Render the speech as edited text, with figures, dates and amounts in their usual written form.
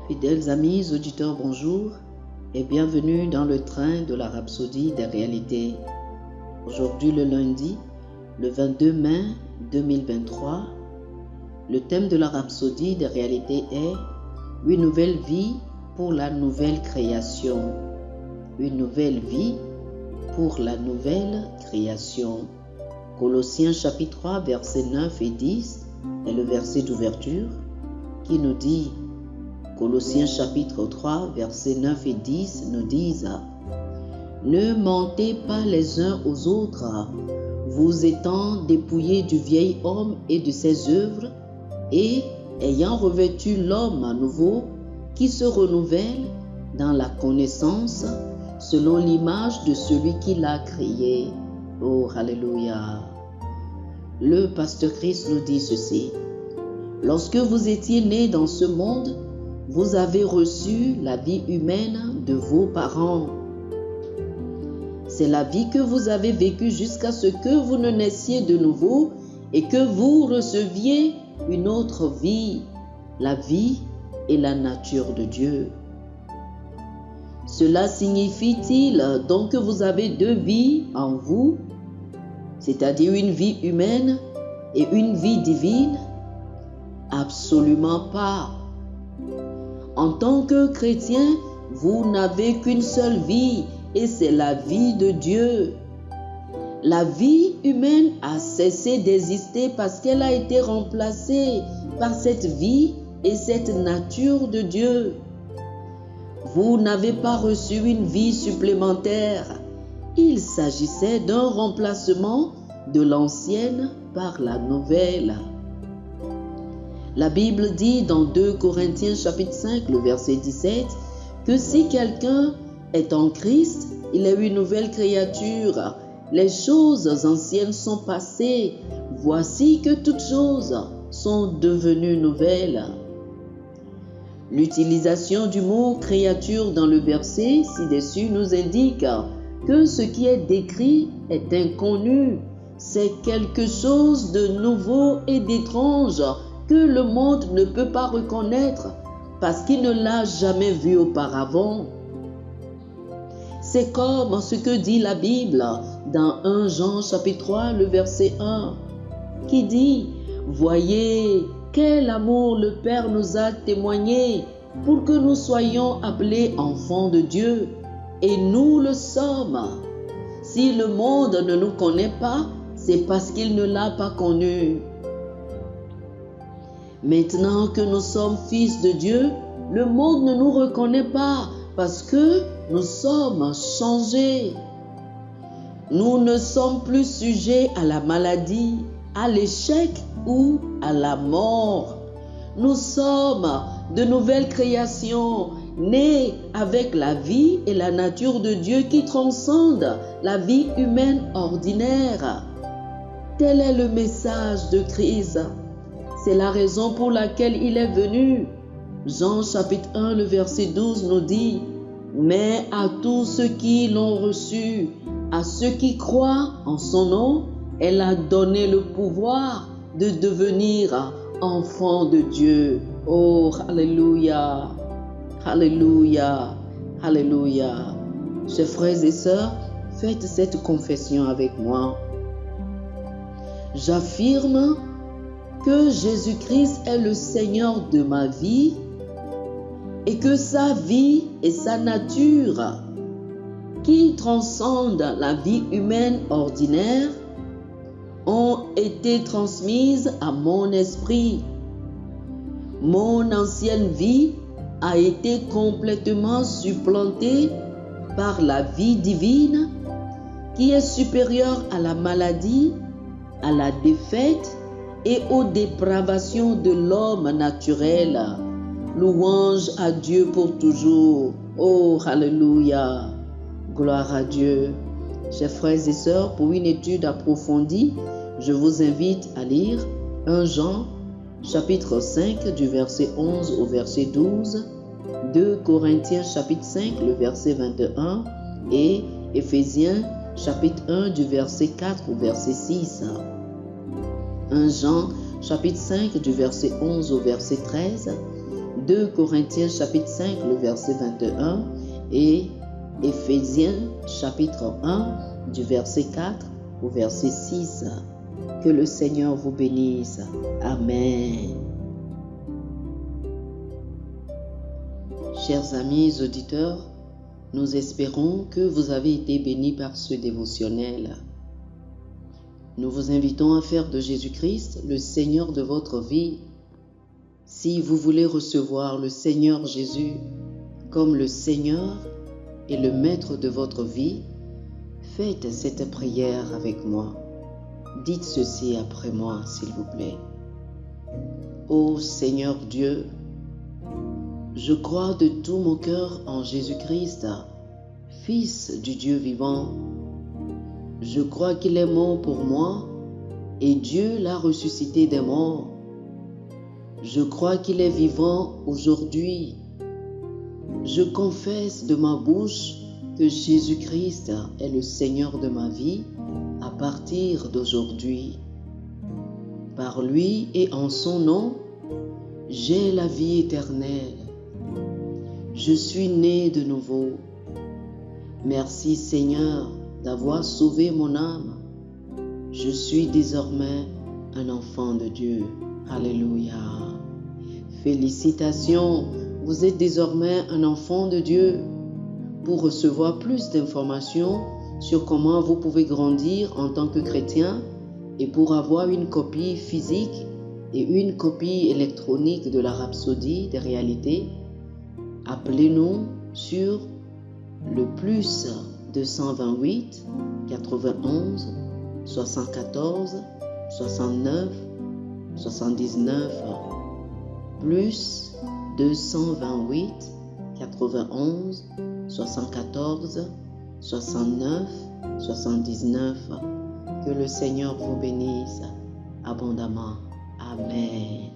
Fidèles amis, auditeurs, bonjour et bienvenue dans le train de la Rhapsodie des réalités. Aujourd'hui le lundi, le 22 mai 2023, le thème de la Rhapsodie des réalités est « Une nouvelle vie pour la nouvelle création ». Une nouvelle vie pour la nouvelle création. Colossiens chapitre 3, versets 9 et 10 est le verset d'ouverture qui nous dit, Colossiens chapitre 3, versets 9 et 10 nous disent « Ne mentez pas les uns aux autres, vous étant dépouillés du vieil homme et de ses œuvres, et ayant revêtu l'homme à nouveau, qui se renouvelle dans la connaissance selon l'image de celui qui l'a créé. » Oh, alléluia. Le pasteur Christ nous dit ceci. Lorsque vous étiez nés dans ce monde, vous avez reçu la vie humaine de vos parents. C'est la vie que vous avez vécue jusqu'à ce que vous ne naissiez de nouveau et que vous receviez une autre vie, la vie et la nature de Dieu. Cela signifie-t-il donc que vous avez deux vies en vous, c'est-à-dire une vie humaine et une vie divine? Absolument pas. En tant que chrétien, vous n'avez qu'une seule vie et c'est la vie de Dieu. La vie humaine a cessé d'exister parce qu'elle a été remplacée par cette vie et cette nature de Dieu. Vous n'avez pas reçu une vie supplémentaire. Il s'agissait d'un remplacement de l'ancienne par la nouvelle. La Bible dit dans 2 Corinthiens chapitre 5, le verset 17, que si quelqu'un est en Christ, il est une nouvelle créature. Les choses anciennes sont passées. Voici que toutes choses sont devenues nouvelles. L'utilisation du mot créature dans le verset ci-dessus nous indique que ce qui est décrit est inconnu. C'est quelque chose de nouveau et d'étrange que le monde ne peut pas reconnaître parce qu'il ne l'a jamais vu auparavant. C'est comme ce que dit la Bible dans 1 Jean chapitre 3, le verset 1, qui dit « Voyez quel amour le Père nous a témoigné pour que nous soyons appelés enfants de Dieu, et nous le sommes. Si le monde ne nous connaît pas, c'est parce qu'il ne l'a pas connu. » Maintenant que nous sommes fils de Dieu, le monde ne nous reconnaît pas parce que nous sommes changés. Nous ne sommes plus sujets à la maladie, à l'échec ou à la mort. Nous sommes de nouvelles créations, nées avec la vie et la nature de Dieu qui transcendent la vie humaine ordinaire. Tel est le message de Christ. C'est la raison pour laquelle il est venu. Jean chapitre 1, le verset 12 nous dit « Mais à tous ceux qui l'ont reçu, à ceux qui croient en son nom, elle a donné le pouvoir de devenir enfants de Dieu. » Oh, alléluia, alléluia, alléluia. Chers frères et sœurs, faites cette confession avec moi. J'affirme que Jésus-Christ est le Seigneur de ma vie et que sa vie et sa nature, qui transcendent la vie humaine ordinaire, ont été transmises à mon esprit. Mon ancienne vie a été complètement supplantée par la vie divine qui est supérieure à la maladie, à la défaite et aux dépravations de l'homme naturel. Louange à Dieu pour toujours. Oh, alléluia. Gloire à Dieu. Chers frères et sœurs, pour une étude approfondie, je vous invite à lire 1 Jean, chapitre 5, du verset 11 au verset 12, 2 Corinthiens, chapitre 5, le verset 21, et Éphésiens, chapitre 1, du verset 4 au verset 6. 1 Jean, chapitre 5, du verset 11 au verset 13, 2 Corinthiens chapitre 5, le verset 21 et Éphésiens chapitre 1 du verset 4 au verset 6. Que le Seigneur vous bénisse. Amen. Chers amis auditeurs, nous espérons que vous avez été bénis par ce dévotionnel. Nous vous invitons à faire de Jésus-Christ le Seigneur de votre vie. Si vous voulez recevoir le Seigneur Jésus comme le Seigneur et le Maître de votre vie, faites cette prière avec moi. Dites ceci après moi, s'il vous plaît. Ô Seigneur Dieu, je crois de tout mon cœur en Jésus-Christ, Fils du Dieu vivant. Je crois qu'il est mort pour moi et Dieu l'a ressuscité des morts. Je crois qu'il est vivant aujourd'hui. Je confesse de ma bouche que Jésus-Christ est le Seigneur de ma vie à partir d'aujourd'hui. Par lui et en son nom, j'ai la vie éternelle. Je suis né de nouveau. Merci Seigneur d'avoir sauvé mon âme. Je suis désormais un enfant de Dieu. Alléluia. Félicitations, vous êtes désormais un enfant de Dieu. Pour recevoir plus d'informations sur comment vous pouvez grandir en tant que chrétien et pour avoir une copie physique et une copie électronique de la Rhapsodie des réalités, appelez-nous sur le plus 228 91 74 69 79 plus 228 91 74 69 79. Que le Seigneur vous bénisse abondamment. Amen.